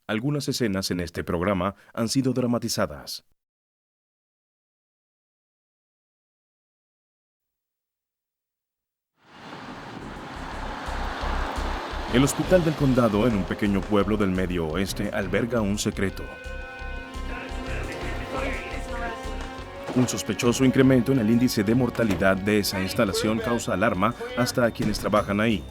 Algunas escenas en este programa han sido dramatizadas. El Hospital del Condado, en un pequeño pueblo del Medio Oeste, alberga un secreto. Un sospechoso incremento en el índice de mortalidad de esa instalación causa alarma hasta a quienes trabajan ahí.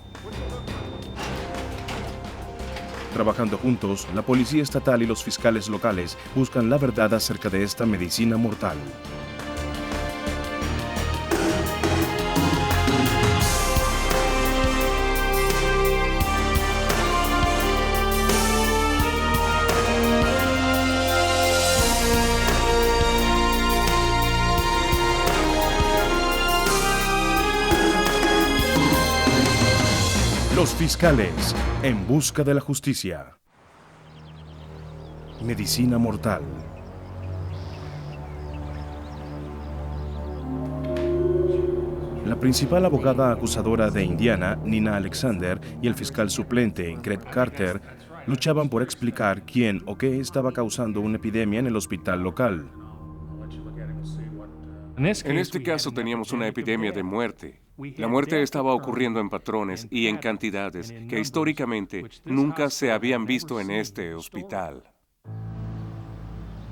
Trabajando juntos, la policía estatal y los fiscales locales buscan la verdad acerca de esta medicina mortal. Los fiscales, en busca de la justicia. Medicina mortal. La principal abogada acusadora de Indiana, Nina Alexander, y el fiscal suplente, Greg Carter, luchaban por explicar quién o qué estaba causando una epidemia en el hospital local. En este caso teníamos una epidemia de muerte. La muerte estaba ocurriendo en patrones y en cantidades que históricamente nunca se habían visto en este hospital.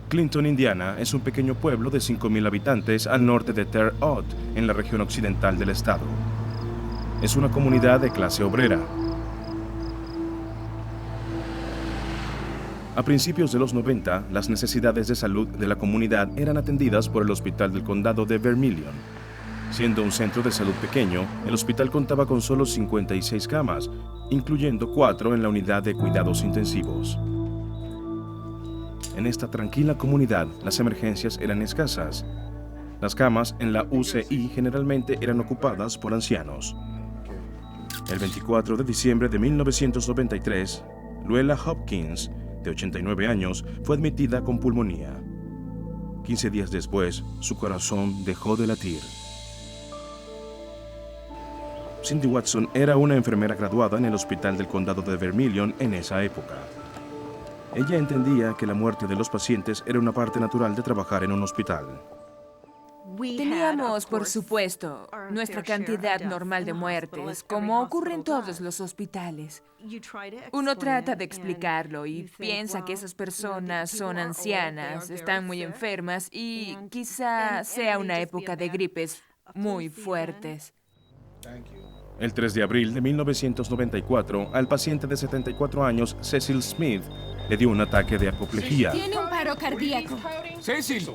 Clinton, Indiana, es un pequeño pueblo de 5,000 habitantes al norte de Terre Haute, en la región occidental del estado. Es una comunidad de clase obrera. A principios de los 90, las necesidades de salud de la comunidad eran atendidas por el Hospital del Condado de Vermilion. Siendo un centro de salud pequeño, el hospital contaba con solo 56 camas, incluyendo 4 en la unidad de cuidados intensivos. En esta tranquila comunidad, las emergencias eran escasas. Las camas en la UCI generalmente eran ocupadas por ancianos. El 24 de diciembre de 1993, Luella Hopkins, de 89 años, fue admitida con pulmonía. 15 días después, su corazón dejó de latir. Cindy Watson era una enfermera graduada en el Hospital del Condado de Vermilion en esa época. Ella entendía que la muerte de los pacientes era una parte natural de trabajar en un hospital. Teníamos, por supuesto, nuestra cantidad normal de muertes, como ocurre en todos los hospitales. Uno trata de explicarlo y piensa que esas personas son ancianas, están muy enfermas y quizá sea una época de gripes muy fuertes. El 3 de abril de 1994, al paciente de 74 años, Cecil Smith, le dio un ataque de apoplejía. Tiene un paro cardíaco. ¡Cecil!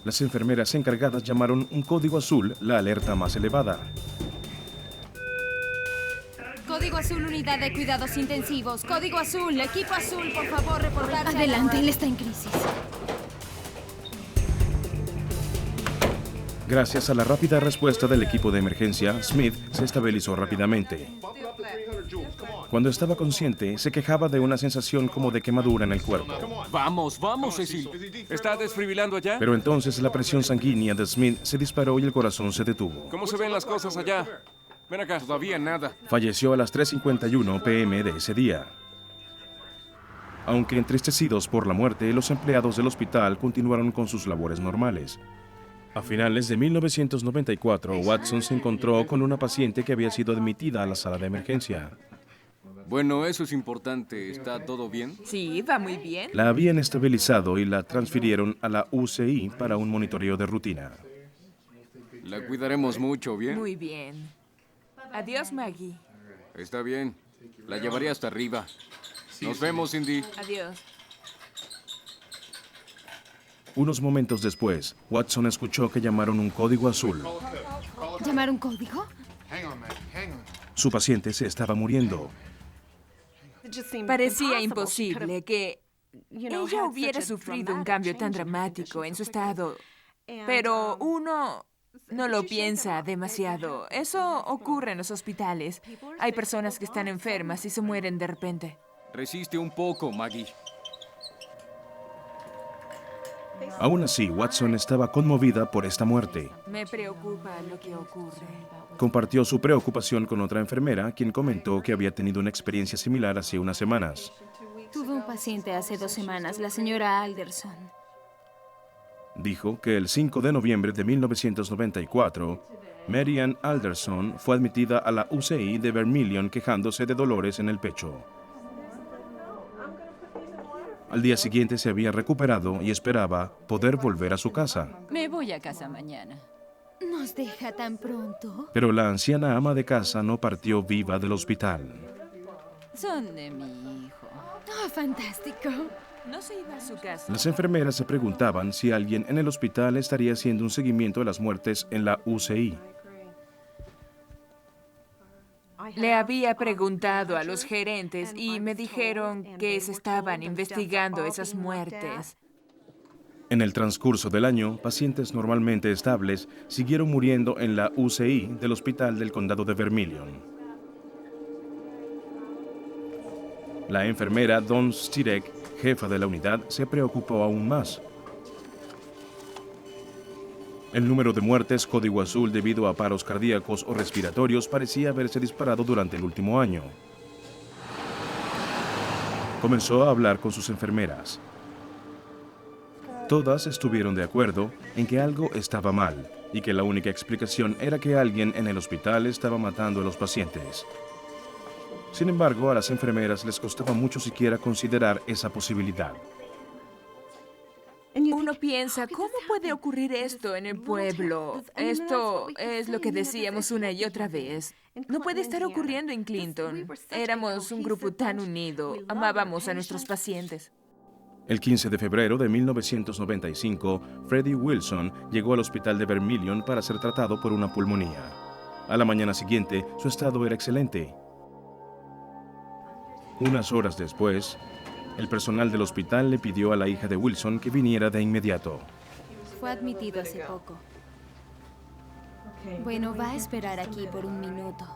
Las enfermeras encargadas llamaron un código azul la alerta más elevada. Código azul, unidad de cuidados intensivos. Código azul, equipo azul, por favor, reportarse. Adelante, él está en crisis. Gracias a la rápida respuesta del equipo de emergencia, Smith se estabilizó rápidamente. Cuando estaba consciente, se quejaba de una sensación como de quemadura en el cuerpo. Vamos, Cecil. ¿Está desfibrilando allá? Pero entonces la presión sanguínea de Smith se disparó y el corazón se detuvo. ¿Cómo se ven las cosas allá? Ven acá. Todavía nada. Falleció a las 3:51 p.m. de ese día. Aunque entristecidos por la muerte, los empleados del hospital continuaron con sus labores normales. A finales de 1994, Watson se encontró con una paciente que había sido admitida a la sala de emergencia. Bueno, eso es importante. ¿Está todo bien? Sí, va muy bien. La habían estabilizado y la transfirieron a la UCI para un monitoreo de rutina. La cuidaremos mucho, ¿bien? Muy bien. Adiós, Maggie. Está bien. La llevaré hasta arriba. Nos vemos, Cindy. Adiós. Unos momentos después, Watson escuchó que llamaron un código azul. ¿Llamar un código? Su paciente se estaba muriendo. Parecía imposible que ella hubiera sufrido un cambio tan dramático en su estado. Pero uno no lo piensa demasiado. Eso ocurre en los hospitales. Hay personas que están enfermas y se mueren de repente. Resiste un poco, Maggie. Aún así, Watson estaba conmovida por esta muerte. Me preocupa lo que ocurre. Compartió su preocupación con otra enfermera, quien comentó que había tenido una experiencia similar hace unas semanas. Tuve un paciente hace 2 semanas, la señora Alderson. Dijo que el 5 de noviembre de 1994, Mary Ann Alderson fue admitida a la UCI de Vermilion quejándose de dolores en el pecho. Al día siguiente se había recuperado y esperaba poder volver a su casa. Me voy a casa mañana. ¿Nos deja tan pronto? Pero la anciana ama de casa no partió viva del hospital. Son de mi hijo. ¡Oh, fantástico! No se iba a su casa. Las enfermeras se preguntaban si alguien en el hospital estaría haciendo un seguimiento de las muertes en la UCI. Le había preguntado a los gerentes y me dijeron que se estaban investigando esas muertes. En el transcurso del año, pacientes normalmente estables siguieron muriendo en la UCI del Hospital del Condado de Vermilion. La enfermera Dawn Stirek, jefa de la unidad, se preocupó aún más. El número de muertes código azul debido a paros cardíacos o respiratorios parecía haberse disparado durante el último año. Comenzó a hablar con sus enfermeras. Todas estuvieron de acuerdo en que algo estaba mal y que la única explicación era que alguien en el hospital estaba matando a los pacientes. Sin embargo, a las enfermeras les costaba mucho siquiera considerar esa posibilidad. Uno piensa, ¿cómo puede ocurrir esto en el pueblo? Esto es lo que decíamos una y otra vez. No puede estar ocurriendo en Clinton. Éramos un grupo tan unido. Amábamos a nuestros pacientes. El 15 de febrero de 1995, Freddie Wilson llegó al hospital de Vermilion para ser tratado por una pulmonía. A la mañana siguiente, su estado era excelente. Unas horas después, el personal del hospital le pidió a la hija de Wilson que viniera de inmediato. Fue admitido hace poco. Bueno, va a esperar aquí por 1 minuto.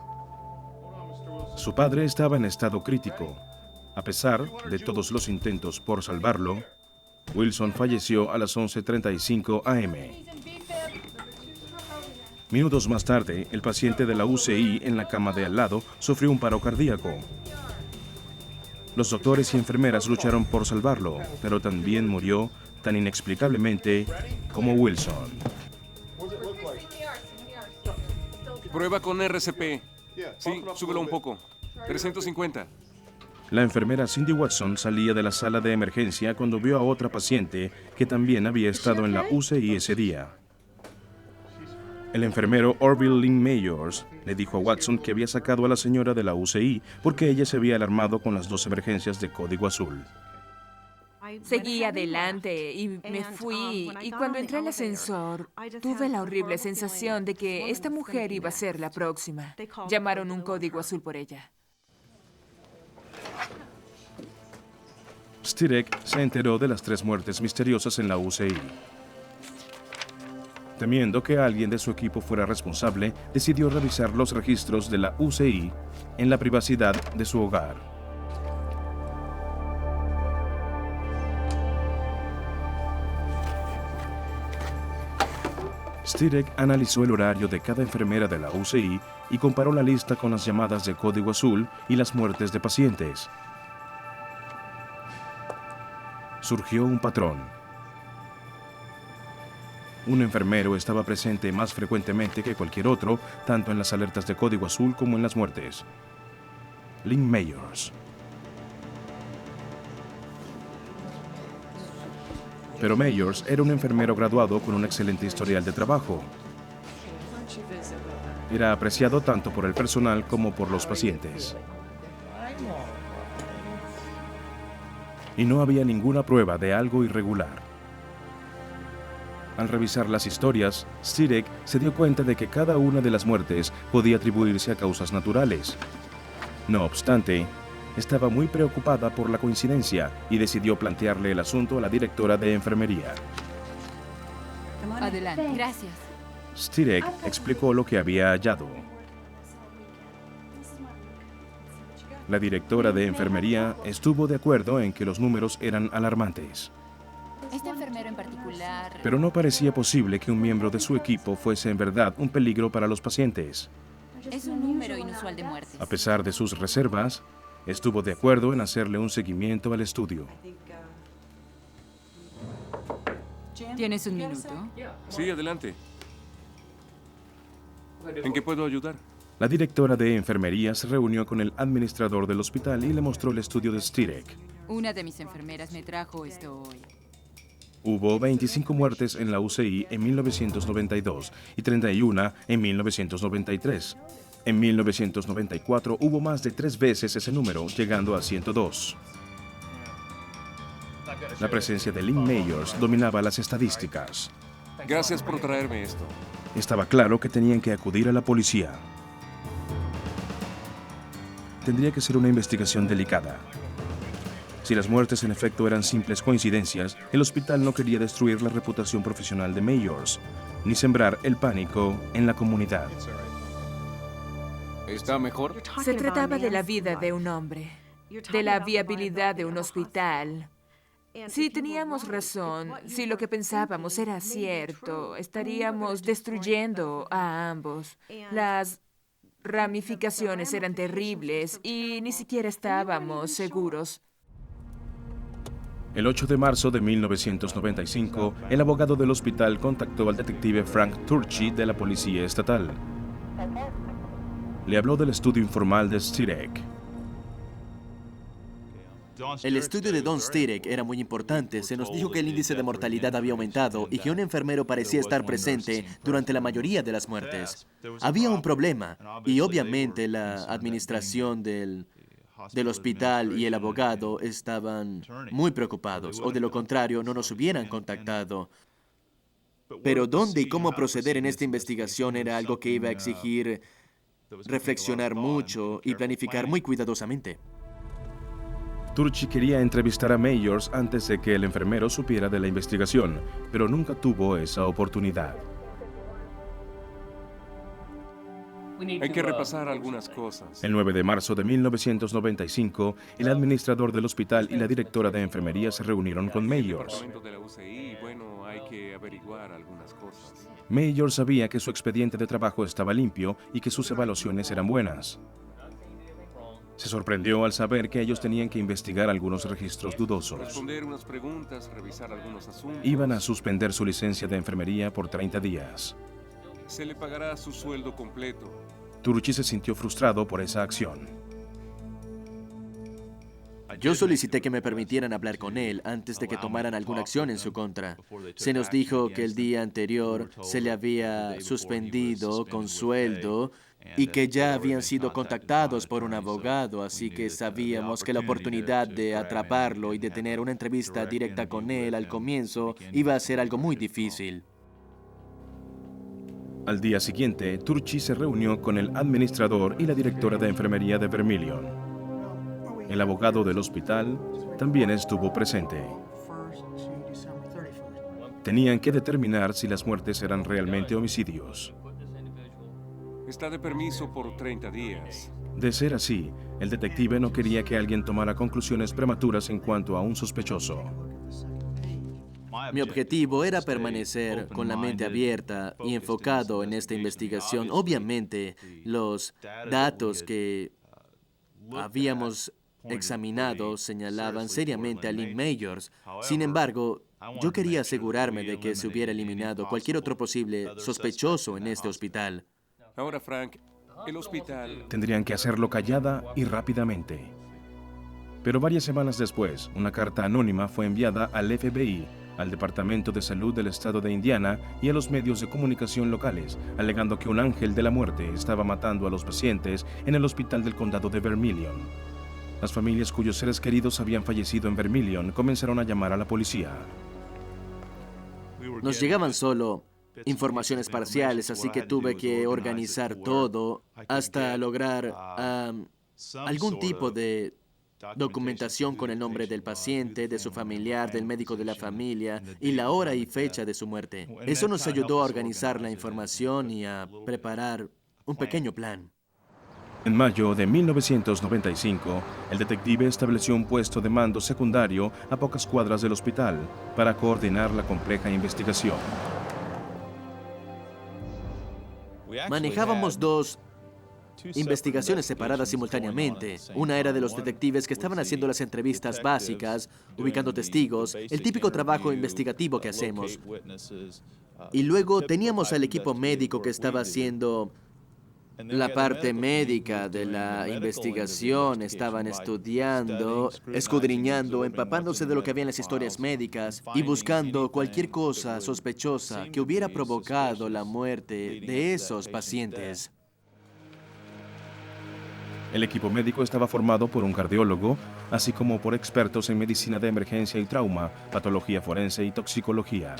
Su padre estaba en estado crítico. A pesar de todos los intentos por salvarlo, Wilson falleció a las 11:35 am. Minutos más tarde, el paciente de la UCI en la cama de al lado sufrió un paro cardíaco. Los doctores y enfermeras lucharon por salvarlo, pero también murió tan inexplicablemente como Wilson. Prueba con RCP. Sí, súbelo un poco. 350. La enfermera Cindy Watson salía de la sala de emergencia cuando vio a otra paciente que también había estado en la UCI ese día. El enfermero Orville Lynn Mayors le dijo a Watson que había sacado a la señora de la UCI porque ella se había alarmado con las 2 emergencias de código azul. Seguí adelante y me fui. Y cuando entré al ascensor, tuve la horrible sensación de que esta mujer iba a ser la próxima. Llamaron un código azul por ella. Stirek se enteró de las 3 muertes misteriosas en la UCI. Temiendo que alguien de su equipo fuera responsable, decidió revisar los registros de la UCI en la privacidad de su hogar. Stirek analizó el horario de cada enfermera de la UCI y comparó la lista con las llamadas de código azul y las muertes de pacientes. Surgió un patrón. Un enfermero estaba presente más frecuentemente que cualquier otro, tanto en las alertas de código azul como en las muertes. Lynn Mayors. Pero Mayors era un enfermero graduado con un excelente historial de trabajo. Era apreciado tanto por el personal como por los pacientes. Y no había ninguna prueba de algo irregular. Al revisar las historias, Stirek se dio cuenta de que cada una de las muertes podía atribuirse a causas naturales. No obstante, estaba muy preocupada por la coincidencia y decidió plantearle el asunto a la directora de enfermería. Adelante. Gracias. Stirek explicó lo que había hallado. La directora de enfermería estuvo de acuerdo en que los números eran alarmantes. Este enfermero en particular... Pero no parecía posible que un miembro de su equipo fuese en verdad un peligro para los pacientes. Es un número inusual de muertes. A pesar de sus reservas, estuvo de acuerdo en hacerle un seguimiento al estudio. ¿Tienes un minuto? Sí, adelante. ¿En qué puedo ayudar? La directora de enfermería se reunió con el administrador del hospital y le mostró el estudio de Stirek. Una de mis enfermeras me trajo esto hoy. Hubo 25 muertes en la UCI en 1992 y 31 en 1993. En 1994 hubo más de 3 veces ese número, llegando a 102. La presencia de Lynn Mayors dominaba las estadísticas. Gracias por traerme esto. Estaba claro que tenían que acudir a la policía. Tendría que ser una investigación delicada. Si las muertes en efecto eran simples coincidencias, el hospital no quería destruir la reputación profesional de Mayors, ni sembrar el pánico en la comunidad. ¿Está mejor? Se trataba de la vida de un hombre, de la viabilidad de un hospital. Si teníamos razón, si lo que pensábamos era cierto, estaríamos destruyendo a ambos. Las ramificaciones eran terribles y ni siquiera estábamos seguros. El 8 de marzo de 1995, el abogado del hospital contactó al detective Frank Turchi de la Policía Estatal. Le habló del estudio informal de Stirek. El estudio de Don Stirek era muy importante. Se nos dijo que el índice de mortalidad había aumentado y que un enfermero parecía estar presente durante la mayoría de las muertes. Había un problema y obviamente la administración del hospital y el abogado estaban muy preocupados, o de lo contrario no nos hubieran contactado. Pero dónde y cómo proceder en esta investigación era algo que iba a exigir reflexionar mucho y planificar muy cuidadosamente. Turchi quería entrevistar a Mayors antes de que el enfermero supiera de la investigación, pero nunca tuvo esa oportunidad. Hay que repasar algunas cosas. El 9 de marzo de 1995, el administrador del hospital y la directora de enfermería se reunieron con Mayors. Departamento de la UCI, bueno, hay que averiguar algunas cosas. Mayors sabía que su expediente de trabajo estaba limpio y que sus evaluaciones eran buenas. Se sorprendió al saber que ellos tenían que investigar algunos registros dudosos. Responder unas preguntas, revisar algunos asuntos. Iban a suspender su licencia de enfermería por 30 días. Se le pagará su sueldo completo. Turchi se sintió frustrado por esa acción. Yo solicité que me permitieran hablar con él antes de que tomaran alguna acción en su contra. Se nos dijo que el día anterior se le había suspendido con sueldo y que ya habían sido contactados por un abogado, así que sabíamos que la oportunidad de atraparlo y de tener una entrevista directa con él al comienzo iba a ser algo muy difícil. Al día siguiente, Turchi se reunió con el administrador y la directora de enfermería de Vermilion. El abogado del hospital también estuvo presente. Tenían que determinar si las muertes eran realmente homicidios. Está de permiso por 30 días. De ser así, el detective no quería que alguien tomara conclusiones prematuras en cuanto a un sospechoso. Mi objetivo era permanecer con la mente abierta y enfocado en esta investigación. Obviamente, los datos que habíamos examinado señalaban seriamente a Lynn Mayors. Sin embargo, yo quería asegurarme de que se hubiera eliminado cualquier otro posible sospechoso en este hospital. Ahora, Frank, el hospital... Tendrían que hacerlo callada y rápidamente. Pero varias semanas después, una carta anónima fue enviada al FBI, al Departamento de Salud del Estado de Indiana y a los medios de comunicación locales, alegando que un ángel de la muerte estaba matando a los pacientes en el hospital del condado de Vermilion. Las familias cuyos seres queridos habían fallecido en Vermilion comenzaron a llamar a la policía. Nos llegaban solo informaciones parciales, así que tuve que organizar todo hasta lograr algún tipo de documentación con el nombre del paciente, de su familiar, del médico de la familia y la hora y fecha de su muerte. Eso nos ayudó a organizar la información y a preparar un pequeño plan. En mayo de 1995, el detective estableció un puesto de mando secundario a pocas cuadras del hospital para coordinar la compleja investigación. Manejábamos dos investigaciones separadas simultáneamente. Una era de los detectives que estaban haciendo las entrevistas básicas, ubicando testigos, el típico trabajo investigativo que hacemos. Y luego teníamos al equipo médico que estaba haciendo la parte médica de la investigación. Estaban estudiando, escudriñando, empapándose de lo que había en las historias médicas y buscando cualquier cosa sospechosa que hubiera provocado la muerte de esos pacientes. El equipo médico estaba formado por un cardiólogo, así como por expertos en medicina de emergencia y trauma, patología forense y toxicología.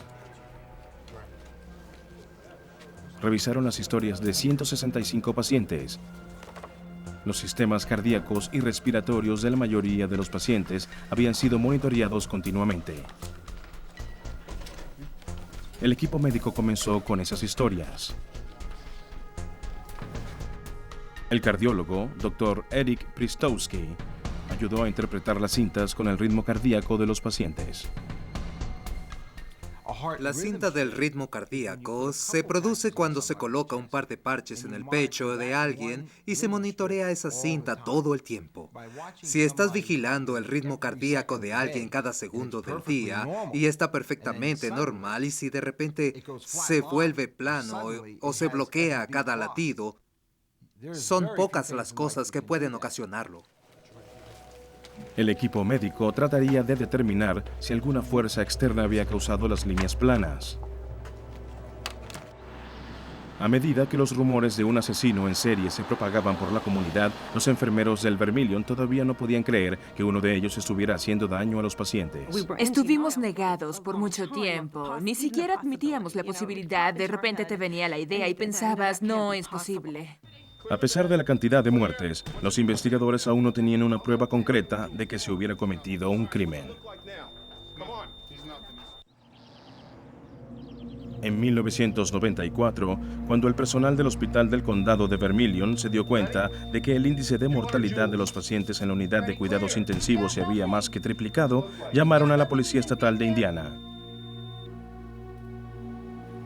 Revisaron las historias de 165 pacientes. Los sistemas cardíacos y respiratorios de la mayoría de los pacientes habían sido monitoreados continuamente. El equipo médico comenzó con esas historias. El cardiólogo, Dr. Eric Pristowski, ayudó a interpretar las cintas con el ritmo cardíaco de los pacientes. La cinta del ritmo cardíaco se produce cuando se coloca un par de parches en el pecho de alguien y se monitorea esa cinta todo el tiempo. Si estás vigilando el ritmo cardíaco de alguien cada segundo del día y está perfectamente normal, y si de repente se vuelve plano o se bloquea cada latido, son pocas las cosas que pueden ocasionarlo. El equipo médico trataría de determinar si alguna fuerza externa había causado las líneas planas. A medida que los rumores de un asesino en serie se propagaban por la comunidad, los enfermeros del Vermilion todavía no podían creer que uno de ellos estuviera haciendo daño a los pacientes. Estuvimos negados por mucho tiempo. Ni siquiera admitíamos la posibilidad. De repente te venía la idea y pensabas, no es posible. A pesar de la cantidad de muertes, los investigadores aún no tenían una prueba concreta de que se hubiera cometido un crimen. En 1994, cuando el personal del Hospital del Condado de Vermilion se dio cuenta de que el índice de mortalidad de los pacientes en la unidad de cuidados intensivos se había más que triplicado, llamaron a la Policía Estatal de Indiana.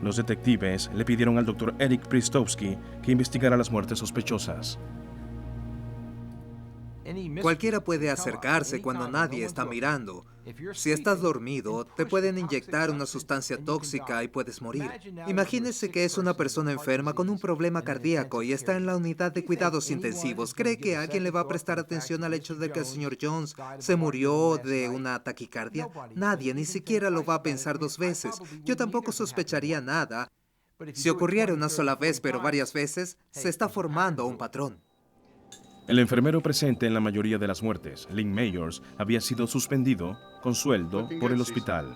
Los detectives le pidieron al Dr. Eric Pristowski que investigara las muertes sospechosas. Cualquiera puede acercarse cuando nadie está mirando. Si estás dormido, te pueden inyectar una sustancia tóxica y puedes morir. Imagínese que es una persona enferma con un problema cardíaco y está en la unidad de cuidados intensivos. ¿Cree que alguien le va a prestar atención al hecho de que el señor Jones se murió de una taquicardia? Nadie, ni siquiera lo va a pensar dos veces. Yo tampoco sospecharía nada. Si ocurriera una sola vez, pero varias veces, se está formando un patrón. El enfermero presente en la mayoría de las muertes, Lynn Mayors, había sido suspendido con sueldo por el hospital.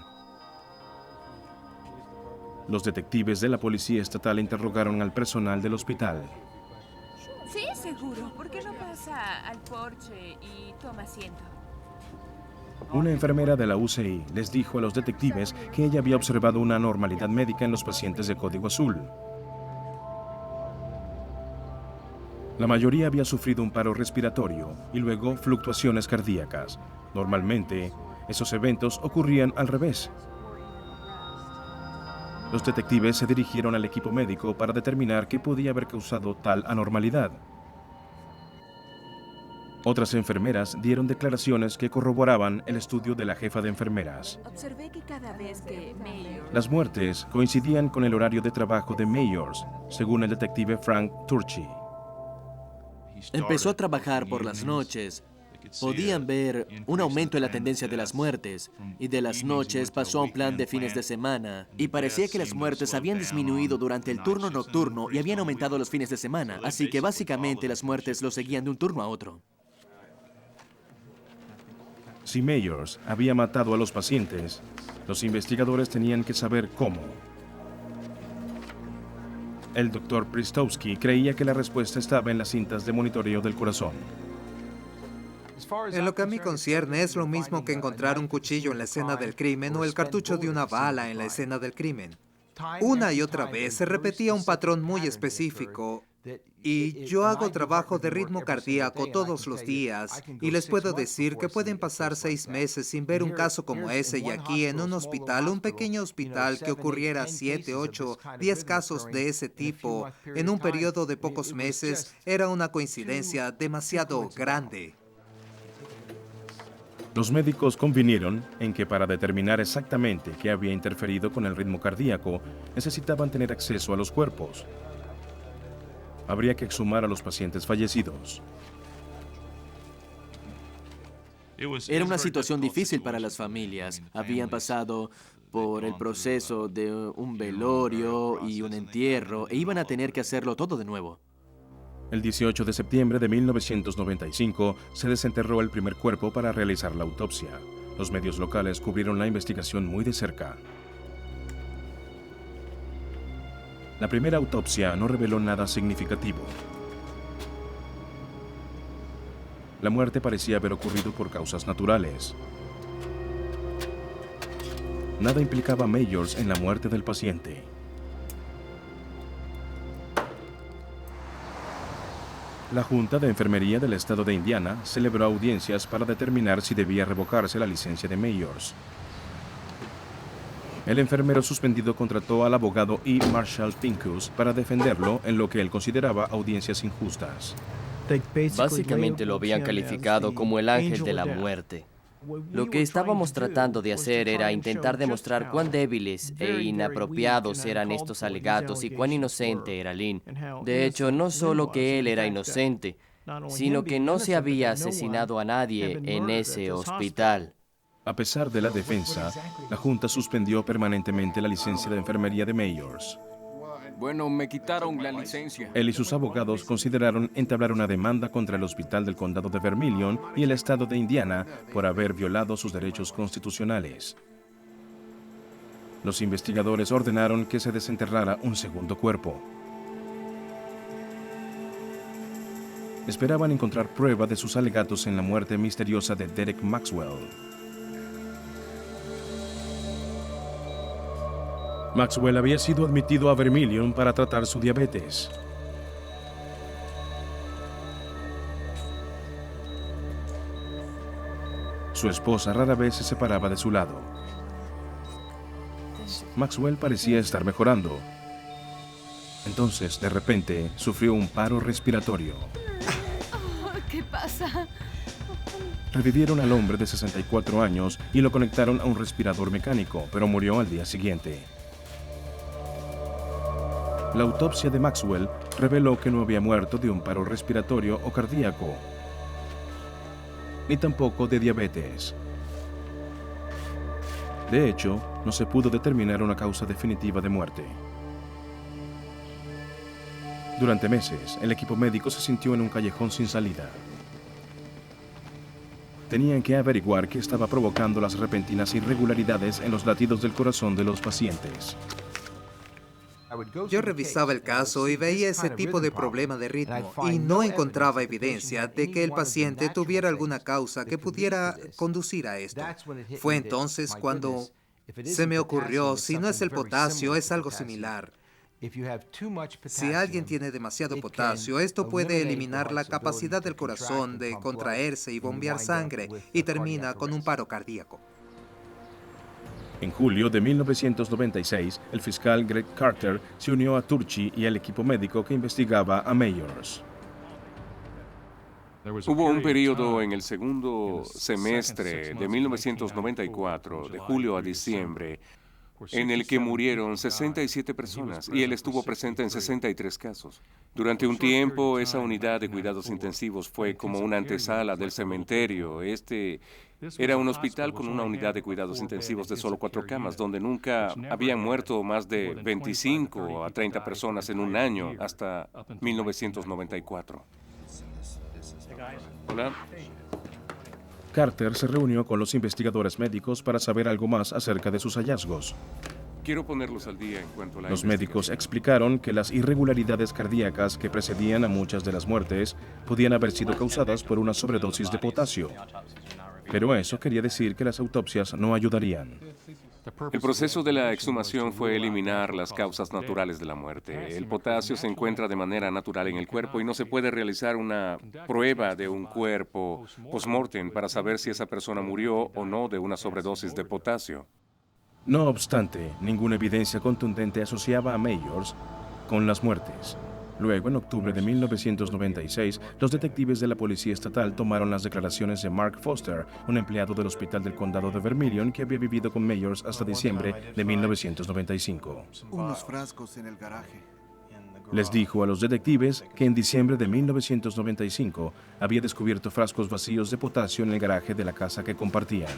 Los detectives de la Policía Estatal interrogaron al personal del hospital. Sí, seguro. ¿Por qué no pasa al porche y toma asiento? Una enfermera de la UCI les dijo a los detectives que ella había observado una anormalidad médica en los pacientes de Código Azul. La mayoría había sufrido un paro respiratorio y luego fluctuaciones cardíacas. Normalmente, esos eventos ocurrían al revés. Los detectives se dirigieron al equipo médico para determinar qué podía haber causado tal anormalidad. Otras enfermeras dieron declaraciones que corroboraban el estudio de la jefa de enfermeras. Observé que cada vez que Las muertes coincidían con el horario de trabajo de Mayors, según el detective Frank Turchi. Empezó a trabajar por las noches. Podían ver un aumento en la tendencia de las muertes, y de las noches pasó a un plan de fines de semana, y parecía que las muertes habían disminuido durante el turno nocturno y habían aumentado los fines de semana, así que básicamente las muertes lo seguían de un turno a otro. Si Mayors había matado a los pacientes, los investigadores tenían que saber cómo. El Dr. Pristowski creía que la respuesta estaba en las cintas de monitoreo del corazón. En lo que a mí concierne, es lo mismo que encontrar un cuchillo en la escena del crimen o el cartucho de una bala en la escena del crimen. Una y otra vez se repetía un patrón muy específico Y yo hago trabajo de ritmo cardíaco todos los días y les puedo decir que pueden pasar 6 meses sin ver un caso como ese y aquí en un hospital, un pequeño hospital, que ocurriera 7, 8, 10 casos de ese tipo en un periodo de pocos meses era una coincidencia demasiado grande. Los médicos convinieron en que para determinar exactamente qué había interferido con el ritmo cardíaco, necesitaban tener acceso a los cuerpos. Habría que exhumar a los pacientes fallecidos. Era una situación difícil para las familias. Habían pasado por el proceso de un velorio y un entierro e iban a tener que hacerlo todo de nuevo. El 18 de septiembre de 1995 se desenterró el primer cuerpo para realizar la autopsia. Los medios locales cubrieron la investigación muy de cerca. La primera autopsia no reveló nada significativo. La muerte parecía haber ocurrido por causas naturales. Nada implicaba a Mayors en la muerte del paciente. La Junta de Enfermería del Estado de Indiana celebró audiencias para determinar si debía revocarse la licencia de Mayors. El enfermero suspendido contrató al abogado E. Marshall Pincus para defenderlo en lo que él consideraba audiencias injustas. Básicamente lo habían calificado como el ángel de la muerte. Lo que estábamos tratando de hacer era intentar demostrar cuán débiles e inapropiados eran estos alegatos y cuán inocente era Lynn. De hecho, no solo que él era inocente, sino que no se había asesinado a nadie en ese hospital. A pesar de la defensa, la Junta suspendió permanentemente la licencia de enfermería de Mayors. Bueno, me quitaron la licencia. Él y sus abogados consideraron entablar una demanda contra el Hospital del Condado de Vermilion y el Estado de Indiana por haber violado sus derechos constitucionales. Los investigadores ordenaron que se desenterrara un segundo cuerpo. Esperaban encontrar prueba de sus alegatos en la muerte misteriosa de Derek Maxwell. Maxwell había sido admitido a Vermilion para tratar su diabetes. Su esposa rara vez se separaba de su lado. Maxwell parecía estar mejorando. Entonces, de repente, sufrió un paro respiratorio. ¿Qué pasa? Revivieron al hombre de 64 años y lo conectaron a un respirador mecánico, pero murió al día siguiente. La autopsia de Maxwell reveló que no había muerto de un paro respiratorio o cardíaco, ni tampoco de diabetes. De hecho, no se pudo determinar una causa definitiva de muerte. Durante meses, el equipo médico se sintió en un callejón sin salida. Tenían que averiguar qué estaba provocando las repentinas irregularidades en los latidos del corazón de los pacientes. Yo revisaba el caso y veía ese tipo de problema de ritmo y no encontraba evidencia de que el paciente tuviera alguna causa que pudiera conducir a esto. Fue entonces cuando se me ocurrió, si no es el potasio, es algo similar. Si alguien tiene demasiado potasio, esto puede eliminar la capacidad del corazón de contraerse y bombear sangre y termina con un paro cardíaco. En julio de 1996, el fiscal Greg Carter se unió a Turchi y al equipo médico que investigaba a Mayors. Hubo un periodo en el segundo semestre de 1994, de julio a diciembre, en el que murieron 67 personas y él estuvo presente en 63 casos. Durante un tiempo, esa unidad de cuidados intensivos fue como una antesala del cementerio. Este era un hospital con una unidad de cuidados intensivos de solo 4 camas, donde nunca habían muerto más de 25 a 30 personas en un año hasta 1994. Hola. Carter se reunió con los investigadores médicos para saber algo más acerca de sus hallazgos. Quiero ponerlos al día en cuanto a la Los médicos explicaron que las irregularidades cardíacas que precedían a muchas de las muertes podían haber sido causadas por una sobredosis de potasio. Pero eso quería decir que las autopsias no ayudarían. El proceso de la exhumación fue eliminar las causas naturales de la muerte. El potasio se encuentra de manera natural en el cuerpo y no se puede realizar una prueba de un cuerpo post-mortem para saber si esa persona murió o no de una sobredosis de potasio. No obstante, ninguna evidencia contundente asociaba a Mayors con las muertes. Luego, en octubre de 1996, los detectives de la Policía Estatal tomaron las declaraciones de Mark Foster, un empleado del Hospital del Condado de Vermilion que había vivido con Mayors hasta diciembre de 1995. Unos frascos en el garaje. Les dijo a los detectives que en diciembre de 1995 había descubierto frascos vacíos de potasio en el garaje de la casa que compartían.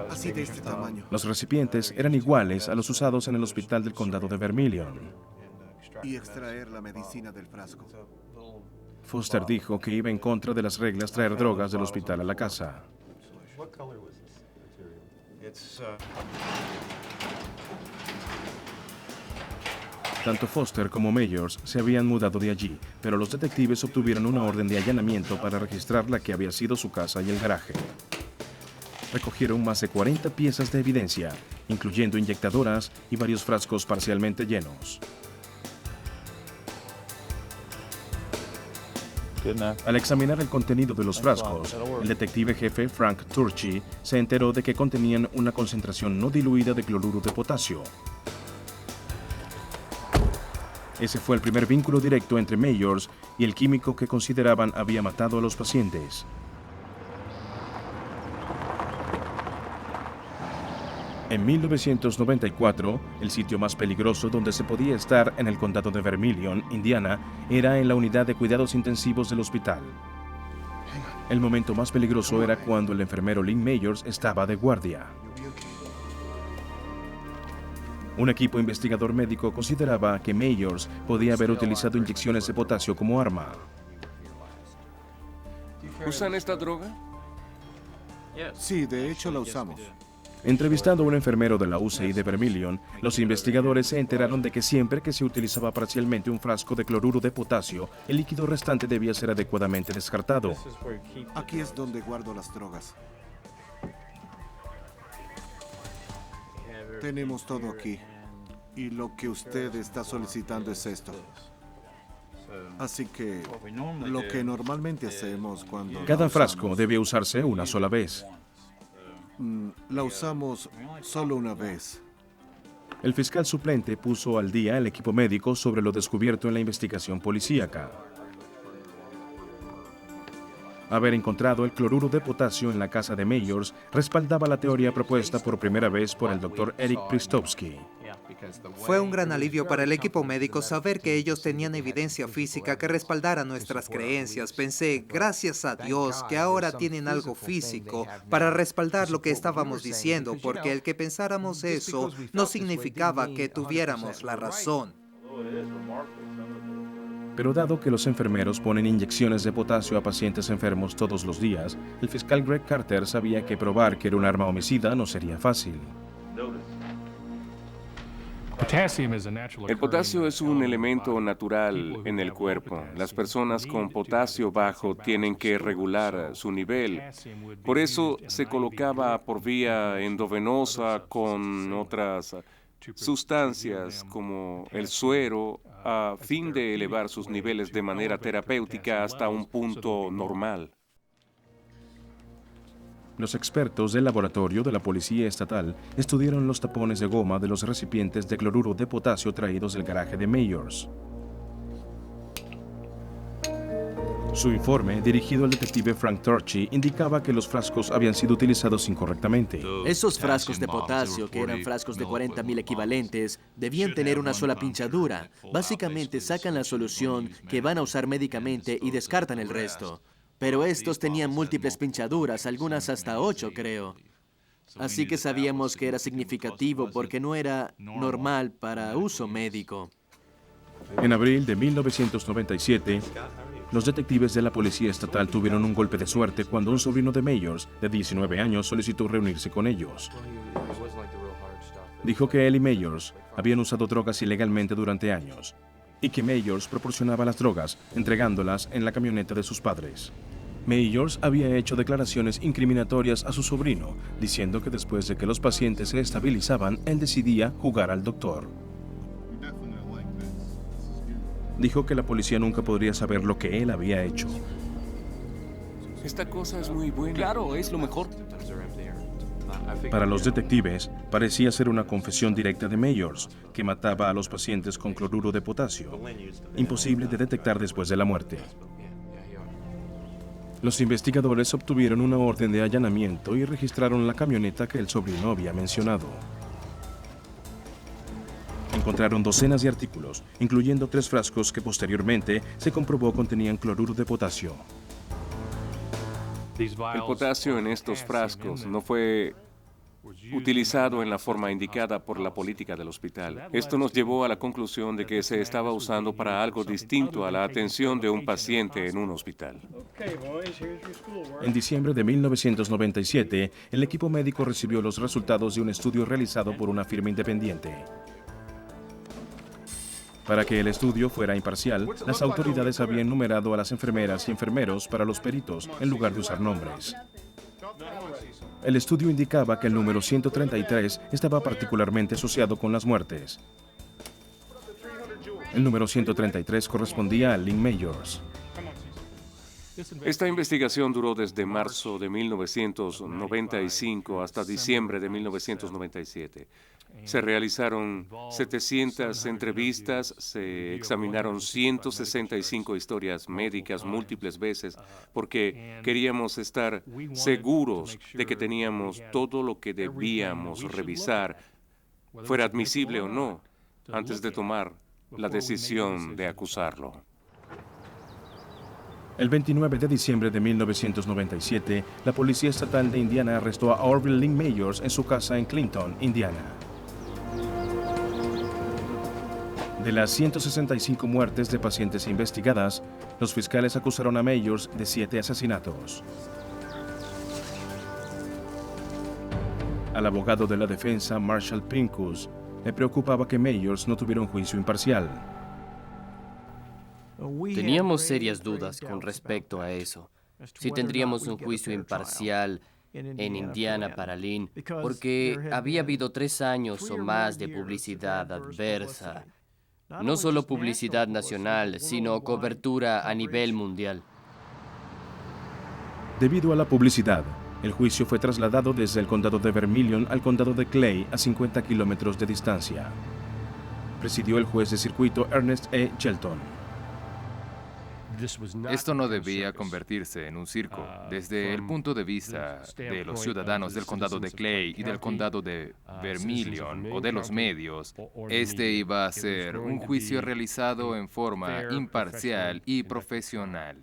Así de este tamaño. Los recipientes eran iguales a los usados en el Hospital del Condado de Vermilion. Y extraer la medicina del frasco. Foster dijo que iba en contra de las reglas traer drogas del hospital a la casa. Tanto Foster como Mayors se habían mudado de allí, pero los detectives obtuvieron una orden de allanamiento para registrar la que había sido su casa y el garaje. Recogieron más de 40 piezas de evidencia, incluyendo inyectadoras y varios frascos parcialmente llenos. Al examinar el contenido de los frascos, el detective jefe Frank Turchi se enteró de que contenían una concentración no diluida de cloruro de potasio. Ese fue el primer vínculo directo entre Mayors y el químico que consideraban había matado a los pacientes. En 1994, el sitio más peligroso donde se podía estar en el condado de Vermilion, Indiana, era en la unidad de cuidados intensivos del hospital. El momento más peligroso era cuando el enfermero Lynn Mayors estaba de guardia. Un equipo investigador médico consideraba que Mayors podía haber utilizado inyecciones de potasio como arma. ¿Usan esta droga? Sí, de hecho la usamos. Entrevistando a un enfermero de la UCI de Vermilion, los investigadores se enteraron de que siempre que se utilizaba parcialmente un frasco de cloruro de potasio, el líquido restante debía ser adecuadamente descartado. Aquí es donde guardo las drogas. Tenemos todo aquí. Y lo que usted está solicitando es esto. Así que lo que normalmente hacemos cuando... Cada frasco debe usarse una sola vez. La usamos solo una vez. El fiscal suplente puso al día el equipo médico sobre lo descubierto en la investigación policíaca. Haber encontrado el cloruro de potasio en la casa de Mayors respaldaba la teoría propuesta por primera vez por el Dr. Eric Pristovsky. Fue un gran alivio para el equipo médico saber que ellos tenían evidencia física que respaldara nuestras creencias. Pensé, gracias a Dios, que ahora tienen algo físico para respaldar lo que estábamos diciendo, porque el que pensáramos eso no significaba que tuviéramos la razón. Pero dado que los enfermeros ponen inyecciones de potasio a pacientes enfermos todos los días, el fiscal Greg Carter sabía que probar que era un arma homicida no sería fácil. El potasio es un elemento natural en el cuerpo. Las personas con potasio bajo tienen que regular su nivel. Por eso se colocaba por vía endovenosa con otras sustancias como el suero a fin de elevar sus niveles de manera terapéutica hasta un punto normal. Los expertos del laboratorio de la Policía Estatal estudiaron los tapones de goma de los recipientes de cloruro de potasio traídos del garaje de Mayors. Su informe, dirigido al detective Frank Turchi, indicaba que los frascos habían sido utilizados incorrectamente. Esos frascos de potasio, que eran frascos de 40.000 equivalentes, debían tener una sola pinchadura. Básicamente sacan la solución que van a usar médicamente y descartan el resto. Pero estos tenían múltiples pinchaduras, algunas hasta 8, creo. Así que sabíamos que era significativo porque no era normal para uso médico. En abril de 1997, los detectives de la Policía Estatal tuvieron un golpe de suerte cuando un sobrino de Mayors, de 19 años, solicitó reunirse con ellos. Dijo que él y Mayors habían usado drogas ilegalmente durante años. y que Mayors proporcionaba las drogas, entregándolas en la camioneta de sus padres. Mayors había hecho declaraciones incriminatorias a su sobrino, diciendo que después de que los pacientes se estabilizaban, él decidía jugar al doctor. Dijo que la policía nunca podría saber lo que él había hecho. Esta cosa es muy buena. Claro, es lo mejor. Para los detectives, parecía ser una confesión directa de Mayors, que mataba a los pacientes con cloruro de potasio, imposible de detectar después de la muerte. Los investigadores obtuvieron una orden de allanamiento y registraron la camioneta que el sobrino había mencionado. Encontraron docenas de artículos, incluyendo 3 frascos que posteriormente se comprobó contenían cloruro de potasio. El potasio en estos frascos no fue utilizado en la forma indicada por la política del hospital. Esto nos llevó a la conclusión de que se estaba usando para algo distinto a la atención de un paciente en un hospital. En diciembre de 1997, el equipo médico recibió los resultados de un estudio realizado por una firma independiente. Para que el estudio fuera imparcial, las autoridades habían numerado a las enfermeras y enfermeros para los peritos en lugar de usar nombres. El estudio indicaba que el número 133 estaba particularmente asociado con las muertes. El número 133 correspondía a Lynn Mayors. Esta investigación duró desde marzo de 1995 hasta diciembre de 1997. Se realizaron 700 entrevistas, se examinaron 165 historias médicas múltiples veces porque queríamos estar seguros de que teníamos todo lo que debíamos revisar, fuera admisible o no, antes de tomar la decisión de acusarlo. El 29 de diciembre de 1997, la Policía Estatal de Indiana arrestó a Orville Lynn Mayors en su casa en Clinton, Indiana. De las 165 muertes de pacientes investigadas, los fiscales acusaron a Mayors de 7 asesinatos. Al abogado de la defensa, Marshall Pincus, le preocupaba que Mayors no tuviera un juicio imparcial. Teníamos serias dudas con respecto a eso. Si tendríamos un juicio imparcial en Indiana para Lynn, porque había habido 3 años o más de publicidad adversa. No solo publicidad nacional, sino cobertura a nivel mundial. Debido a la publicidad, el juicio fue trasladado desde el condado de Vermilion al condado de Clay, a 50 kilómetros de distancia. Presidió el juez de circuito Ernest E. Shelton. Esto no debía convertirse en un circo. Desde el punto de vista de los ciudadanos del condado de Clay y del condado de Vermilion o de los medios, este iba a ser un juicio realizado en forma imparcial y profesional.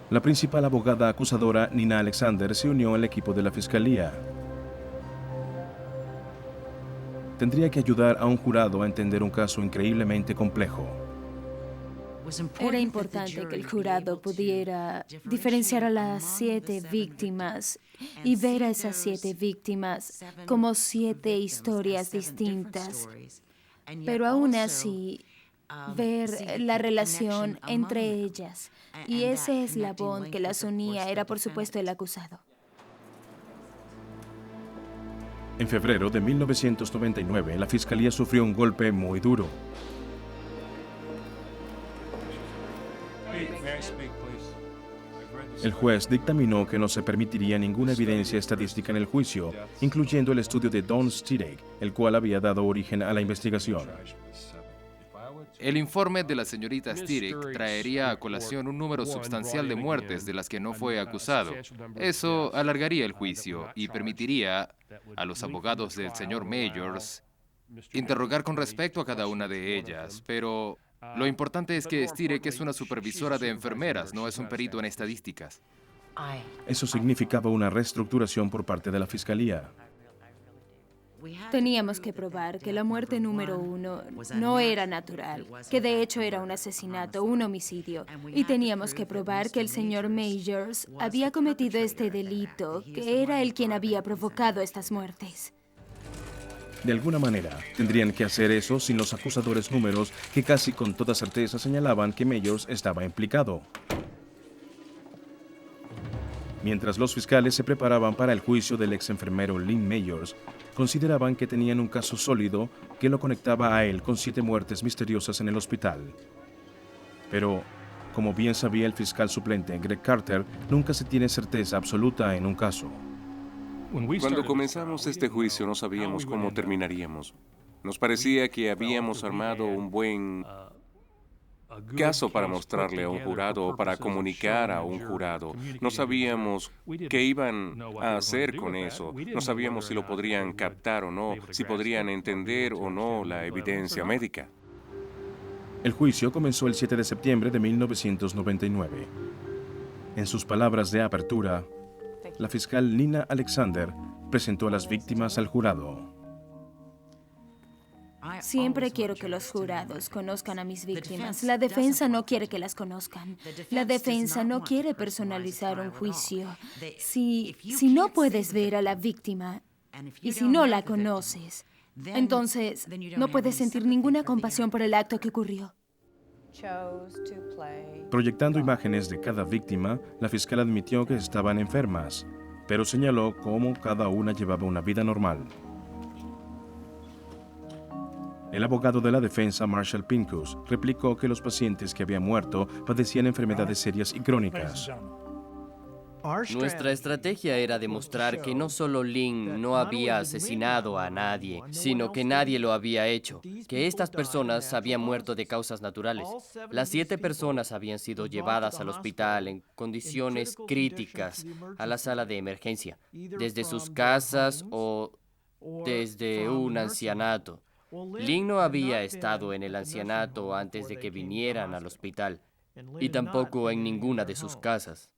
La principal abogada acusadora, Nina Alexander, se unió al equipo de la fiscalía. Tendría que ayudar a un jurado a entender un caso increíblemente complejo. Era importante que el jurado pudiera diferenciar a las 7 víctimas y ver a esas 7 víctimas como 7 historias distintas, pero aún así ver la relación entre ellas. Y ese eslabón que las unía era, por supuesto, el acusado. En febrero de 1999, la fiscalía sufrió un golpe muy duro. El juez dictaminó que no se permitiría ninguna evidencia estadística en el juicio, incluyendo el estudio de Don Stirek, el cual había dado origen a la investigación. El informe de la señorita Stirek traería a colación un número sustancial de muertes de las que no fue acusado. Eso alargaría el juicio y permitiría a los abogados del señor Mayors interrogar con respecto a cada una de ellas, pero lo importante es que Stirek es una supervisora de enfermeras, no es un perito en estadísticas. Eso significaba una reestructuración por parte de la fiscalía. Teníamos que probar que la muerte número 1 no era natural, que de hecho era un asesinato, un homicidio. Y teníamos que probar que el señor Mayors había cometido este delito, que era él quien había provocado estas muertes. De alguna manera, tendrían que hacer eso sin los acusadores números que casi con toda certeza señalaban que Mayors estaba implicado. Mientras los fiscales se preparaban para el juicio del ex enfermero Lynn Mayors, consideraban que tenían un caso sólido que lo conectaba a él con 7 muertes misteriosas en el hospital. Pero, como bien sabía el fiscal suplente Greg Carter, nunca se tiene certeza absoluta en un caso. Cuando comenzamos este juicio no sabíamos cómo terminaríamos. Nos parecía que habíamos armado un buen caso para mostrarle a un jurado o para comunicar a un jurado. No sabíamos qué iban a hacer con eso. No sabíamos si lo podrían captar o no, si podrían entender o no la evidencia médica. El juicio comenzó el 7 de septiembre de 1999. En sus palabras de apertura, la fiscal Nina Alexander presentó a las víctimas al jurado. Siempre quiero que los jurados conozcan a mis víctimas. La defensa no quiere que las conozcan. La defensa no quiere personalizar un juicio. Si no puedes ver a la víctima y si no la conoces, entonces no puedes sentir ninguna compasión por el acto que ocurrió. Proyectando imágenes de cada víctima, la fiscal admitió que estaban enfermas, pero señaló cómo cada una llevaba una vida normal. El abogado de la defensa, Marshall Pincus, replicó que los pacientes que habían muerto padecían enfermedades serias y crónicas. Nuestra estrategia era demostrar que no solo Lynn no había asesinado a nadie, sino que nadie lo había hecho, que estas personas habían muerto de causas naturales. Las 7 personas habían sido llevadas al hospital en condiciones críticas a la sala de emergencia, desde sus casas o desde un ancianato. Lynn no había estado en el ancianato antes de que vinieran al hospital, y tampoco en ninguna de sus casas.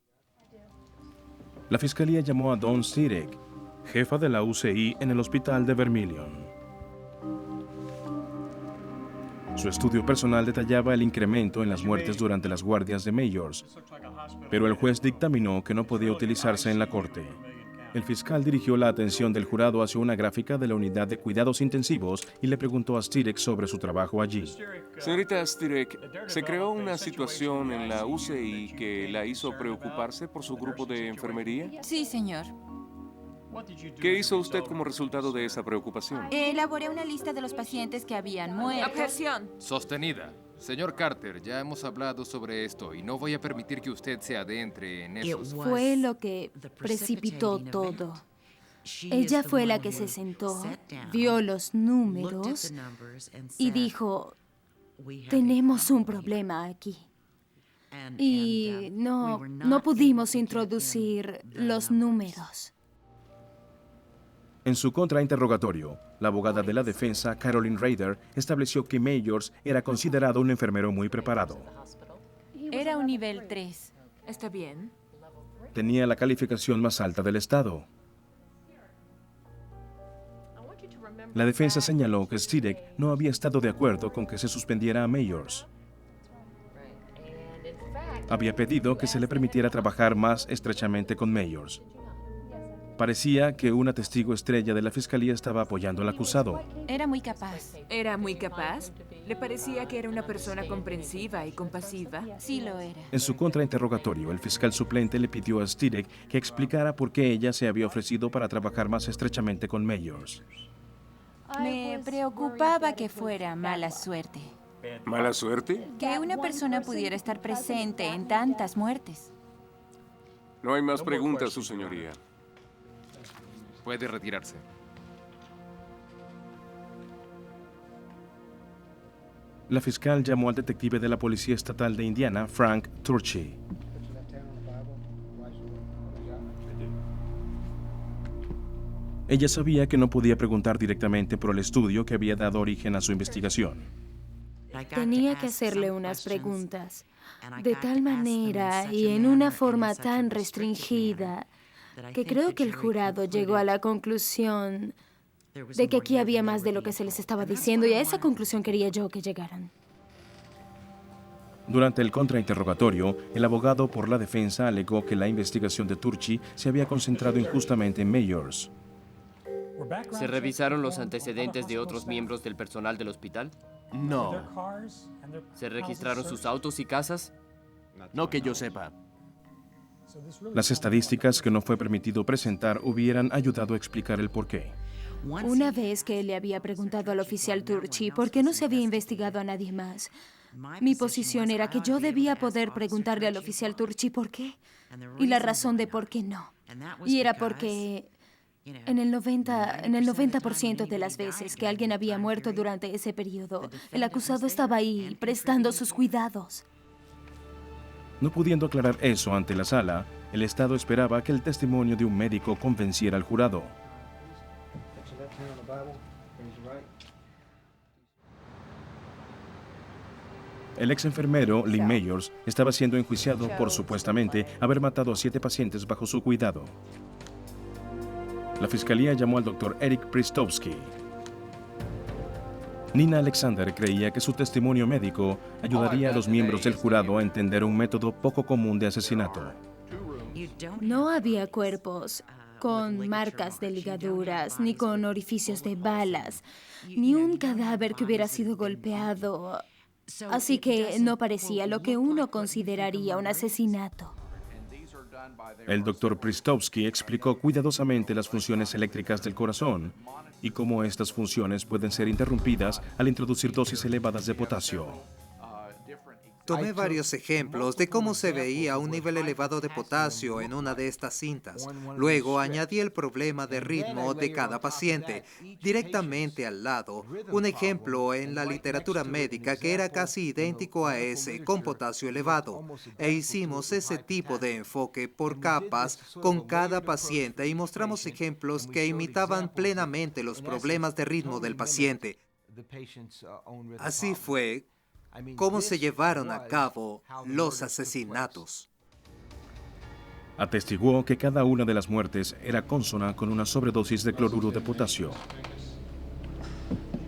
La fiscalía llamó a Dawn Stirek, jefa de la UCI en el hospital de Vermilion. Su estudio personal detallaba el incremento en las muertes durante las guardias de Mayors, pero el juez dictaminó que no podía utilizarse en la corte. El fiscal dirigió la atención del jurado hacia una gráfica de la unidad de cuidados intensivos y le preguntó a Stirek sobre su trabajo allí. Señorita Stirek, ¿se creó una situación en la UCI que la hizo preocuparse por su grupo de enfermería? Sí, señor. ¿Qué hizo usted como resultado de esa preocupación? Elaboré una lista de los pacientes que habían muerto. Objeción. Sostenida. Señor Carter, ya hemos hablado sobre esto y no voy a permitir que usted se adentre en eso. Fue lo que precipitó todo. Ella fue la que se sentó, vio los números y dijo, tenemos un problema aquí. Y no pudimos introducir los números. En su contrainterrogatorio, la abogada de la defensa, Caroline Rader, estableció que Mayors era considerado un enfermero muy preparado. Era un nivel 3. ¿Está bien? Tenía la calificación más alta del estado. La defensa señaló que Stirek no había estado de acuerdo con que se suspendiera a Mayors. Había pedido que se le permitiera trabajar más estrechamente con Mayors. Parecía que una testigo estrella de la fiscalía estaba apoyando al acusado. Era muy capaz. ¿Era muy capaz? ¿Le parecía que era una persona comprensiva y compasiva? Sí lo era. En su contrainterrogatorio, el fiscal suplente le pidió a Stirek que explicara por qué ella se había ofrecido para trabajar más estrechamente con Mayors. Me preocupaba que fuera mala suerte. ¿Mala suerte? Que una persona pudiera estar presente en tantas muertes. No hay más preguntas, su señoría. Puede retirarse. La fiscal llamó al detective de la Policía Estatal de Indiana, Frank Turchi. Ella sabía que no podía preguntar directamente por el estudio que había dado origen a su investigación. Tenía que hacerle unas preguntas, de tal manera y en una forma tan restringida, que creo que el jurado llegó a la conclusión de que aquí había más de lo que se les estaba diciendo, y a esa conclusión quería yo que llegaran. Durante el contrainterrogatorio, el abogado por la defensa alegó que la investigación de Turchi se había concentrado injustamente en Mayors. ¿Se revisaron los antecedentes de otros miembros del personal del hospital? No. ¿Se registraron sus autos y casas? No que yo sepa. Las estadísticas que no fue permitido presentar hubieran ayudado a explicar el porqué. Una vez que le había preguntado al oficial Turchi por qué no se había investigado a nadie más, mi posición era que yo debía poder preguntarle al oficial Turchi por qué y la razón de por qué no. Y era porque en el 90% de las veces que alguien había muerto durante ese periodo, el acusado estaba ahí prestando sus cuidados. No pudiendo aclarar eso ante la sala, el Estado esperaba que el testimonio de un médico convenciera al jurado. El ex enfermero Lee Mayors estaba siendo enjuiciado por supuestamente haber matado a 7 pacientes bajo su cuidado. La fiscalía llamó al doctor Eric Pristovsky. Nina Alexander creía que su testimonio médico ayudaría a los miembros del jurado a entender un método poco común de asesinato. No había cuerpos con marcas de ligaduras, ni con orificios de balas, ni un cadáver que hubiera sido golpeado. Así que no parecía lo que uno consideraría un asesinato. El doctor Pristovsky explicó cuidadosamente las funciones eléctricas del corazón y cómo estas funciones pueden ser interrumpidas al introducir dosis elevadas de potasio. Tomé varios ejemplos de cómo se veía un nivel elevado de potasio en una de estas cintas. Luego añadí el problema de ritmo de cada paciente. Directamente al lado, un ejemplo en la literatura médica que era casi idéntico a ese, con potasio elevado. E hicimos ese tipo de enfoque por capas con cada paciente y mostramos ejemplos que imitaban plenamente los problemas de ritmo del paciente. Así fue cómo se llevaron a cabo los asesinatos. Atestiguó que cada una de las muertes era consona con una sobredosis de cloruro de potasio.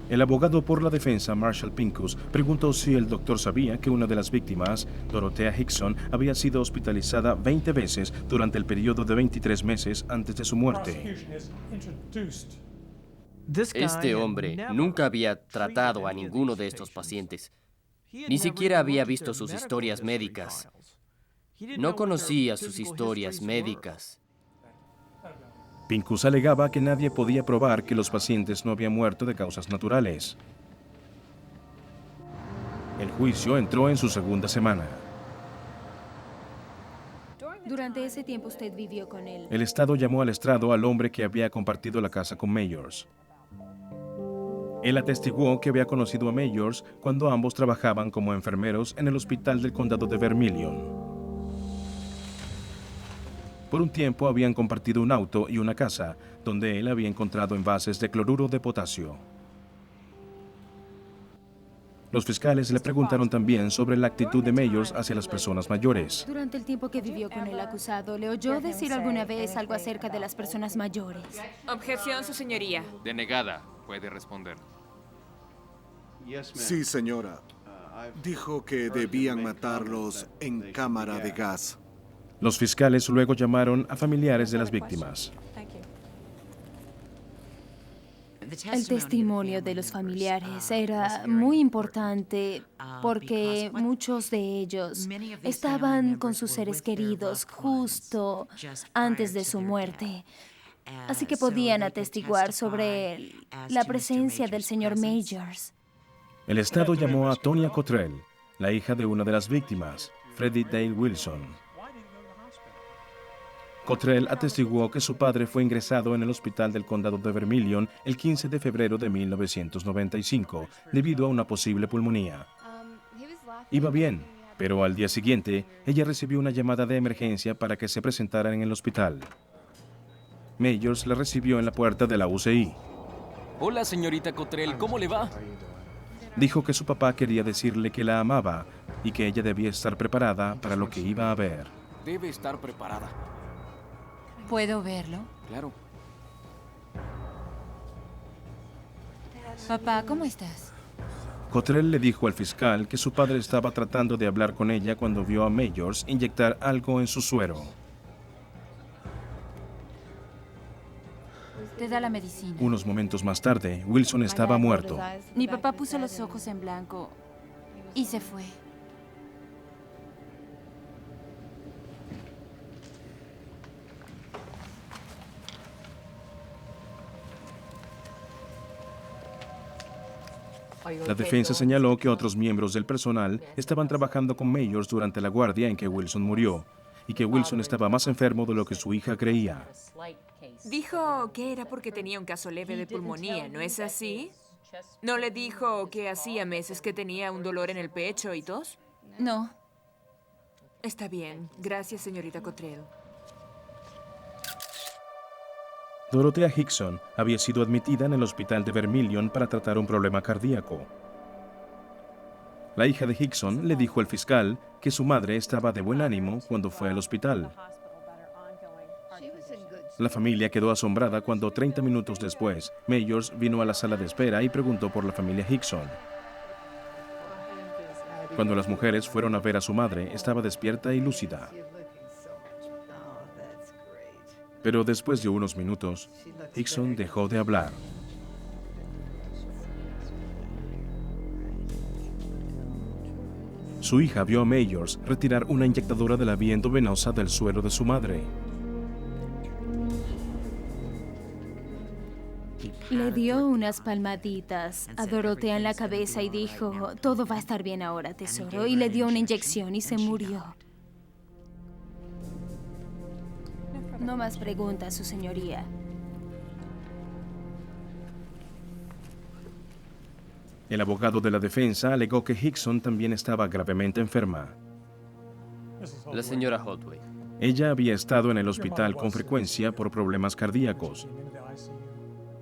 El abogado por la defensa, Marshall Pincus, preguntó si el doctor sabía que una de las víctimas, Dorothea Hickson, había sido hospitalizada 20 veces durante el periodo de 23 meses antes de su muerte. Este hombre nunca había tratado a ninguno de estos pacientes. Ni siquiera había visto sus historias médicas. No conocía sus historias médicas. Pincus alegaba que nadie podía probar que los pacientes no habían muerto de causas naturales. El juicio entró en su segunda semana. Durante ese tiempo usted vivió con él. El Estado llamó al estrado al hombre que había compartido la casa con Mayors. Él atestiguó que había conocido a Mayors cuando ambos trabajaban como enfermeros en el hospital del condado de Vermilion. Por un tiempo habían compartido un auto y una casa, donde él había encontrado envases de cloruro de potasio. Los fiscales le preguntaron también sobre la actitud de Mayors hacia las personas mayores. Durante el tiempo que vivió con el acusado, ¿le oyó decir alguna vez algo acerca de las personas mayores? Objeción, su señoría. Denegada. Puede responder. Sí, señora. Dijo que debían matarlos en cámara de gas. Los fiscales luego llamaron a familiares de las víctimas. El testimonio de los familiares era muy importante porque muchos de ellos estaban con sus seres queridos justo antes de su muerte. Así que podían atestiguar sobre la presencia del señor Mayors. El Estado llamó a Tonya Cottrell, la hija de una de las víctimas, Freddie Dale Wilson. Cottrell atestiguó que su padre fue ingresado en el hospital del condado de Vermilion el 15 de febrero de 1995 debido a una posible pulmonía. Iba bien, pero al día siguiente ella recibió una llamada de emergencia para que se presentara en el hospital. Mayors la recibió en la puerta de la UCI. Hola, señorita Cottrell, ¿cómo le va? Dijo que su papá quería decirle que la amaba y que ella debía estar preparada para lo que iba a ver. Debe estar preparada. ¿Puedo verlo? Claro. Papá, ¿cómo estás? Cottrell le dijo al fiscal que su padre estaba tratando de hablar con ella cuando vio a Mayors inyectar algo en su suero. Te da la medicina. Unos momentos más tarde, Wilson estaba muerto. Mi papá puso los ojos en blanco y se fue. La defensa señaló que otros miembros del personal estaban trabajando con Mayors durante la guardia en que Wilson murió y que Wilson estaba más enfermo de lo que su hija creía. Dijo que era porque tenía un caso leve de pulmonía, ¿no es así? ¿No le dijo que hacía meses que tenía un dolor en el pecho y tos? No. Está bien. Gracias, señorita Cottrell. Dorothea Hickson había sido admitida en el hospital de Vermilion para tratar un problema cardíaco. La hija de Hickson le dijo al fiscal que su madre estaba de buen ánimo cuando fue al hospital. La familia quedó asombrada cuando 30 minutos después, Mayors vino a la sala de espera y preguntó por la familia Hickson. Cuando las mujeres fueron a ver a su madre, estaba despierta y lúcida. Pero después de unos minutos, Hickson dejó de hablar. Su hija vio a Mayors retirar una inyectadora de la vía endovenosa del suero de su madre. Le dio unas palmaditas a Dorothea en la cabeza y dijo, todo va a estar bien ahora, tesoro. Y le dio una inyección y se murió. No más preguntas, su señoría. El abogado de la defensa alegó que Hickson también estaba gravemente enferma. La señora Holdway. Ella había estado en el hospital con frecuencia por problemas cardíacos.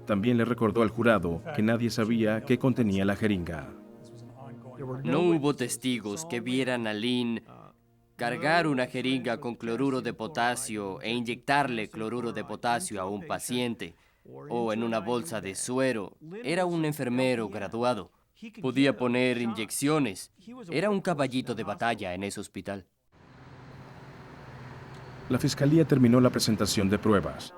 También le recordó al jurado que nadie sabía qué contenía la jeringa. No hubo testigos que vieran a Lynn cargar una jeringa con cloruro de potasio e inyectarle cloruro de potasio a un paciente o en una bolsa de suero. Era un enfermero graduado. Podía poner inyecciones. Era un caballito de batalla en ese hospital. La fiscalía terminó la presentación de pruebas.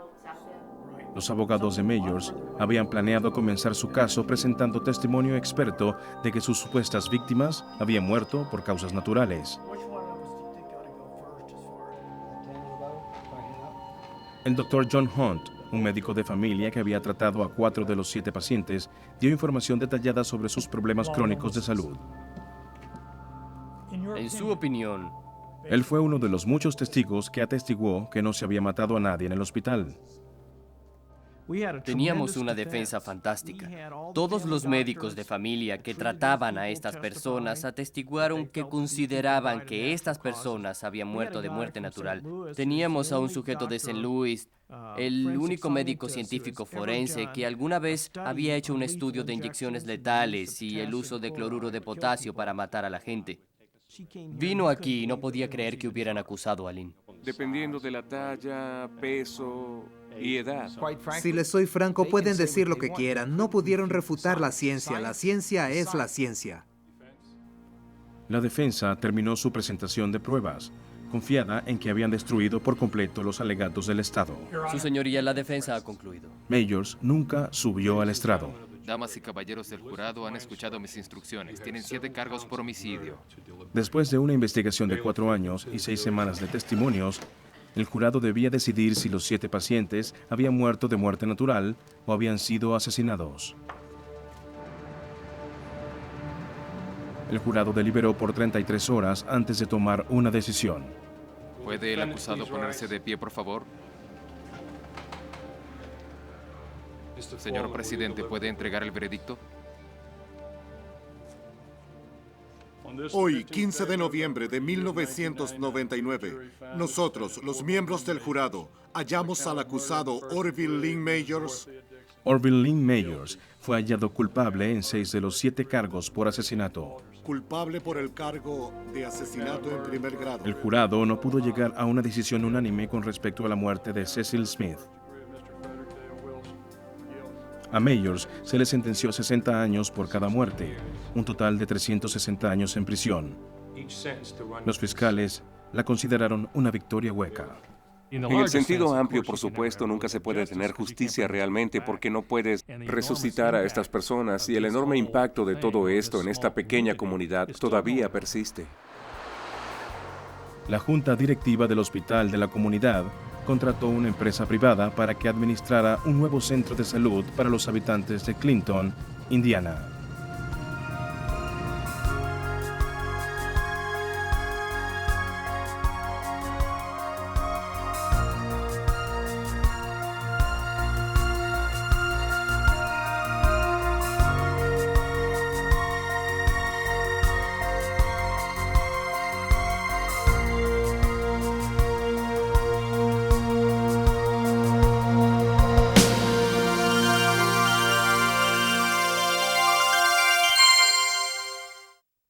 Los abogados de Mayors habían planeado comenzar su caso presentando testimonio experto de que sus supuestas víctimas habían muerto por causas naturales. El Dr. John Hunt, un médico de familia que había tratado a 4 de los 7 pacientes, dio información detallada sobre sus problemas crónicos de salud. En su opinión, Él fue uno de los muchos testigos que atestiguó que no se había matado a nadie en el hospital. teníamos una defensa fantástica. Todos los médicos de familia que trataban a estas personas atestiguaron que consideraban que estas personas habían muerto de muerte natural. Teníamos a un sujeto de St. Louis, el único médico científico forense que alguna vez había hecho un estudio de inyecciones letales y el uso de cloruro de potasio para matar a la gente. Vino aquí y no podía creer que hubieran acusado a Lynn. Dependiendo de la talla, peso y edad. Si les soy franco, pueden decir lo que quieran. No pudieron refutar la ciencia. La ciencia es la ciencia. La defensa terminó su presentación de pruebas, confiada en que habían destruido por completo los alegatos del Estado. Su señoría, la defensa ha concluido. Mayors nunca subió al estrado. Damas y caballeros del jurado han escuchado mis instrucciones. Tienen 7 cargos por homicidio. Después de una investigación de 4 años y 6 semanas de testimonios, el jurado debía decidir si los 7 pacientes habían muerto de muerte natural o habían sido asesinados. El jurado deliberó por 33 horas antes de tomar una decisión. ¿Puede el acusado ponerse de pie, por favor? Señor presidente, ¿puede entregar el veredicto? Hoy, 15 de noviembre de 1999, nosotros, los miembros del jurado, hallamos al acusado Orville Lynn Mayors. Orville Lynn Mayors fue hallado culpable en 6 de los 7 cargos por asesinato. Culpable por el cargo de asesinato en primer grado. El jurado no pudo llegar a una decisión unánime con respecto a la muerte de Cecil Smith. A Mayors se le sentenció 60 años por cada muerte, un total de 360 años en prisión. Los fiscales la consideraron una victoria hueca. En el sentido amplio, por supuesto, nunca se puede tener justicia realmente porque no puedes resucitar a estas personas y el enorme impacto de todo esto en esta pequeña comunidad todavía persiste. La junta directiva del Hospital de la Comunidad contrató una empresa privada para que administrara un nuevo centro de salud para los habitantes de Clinton, Indiana.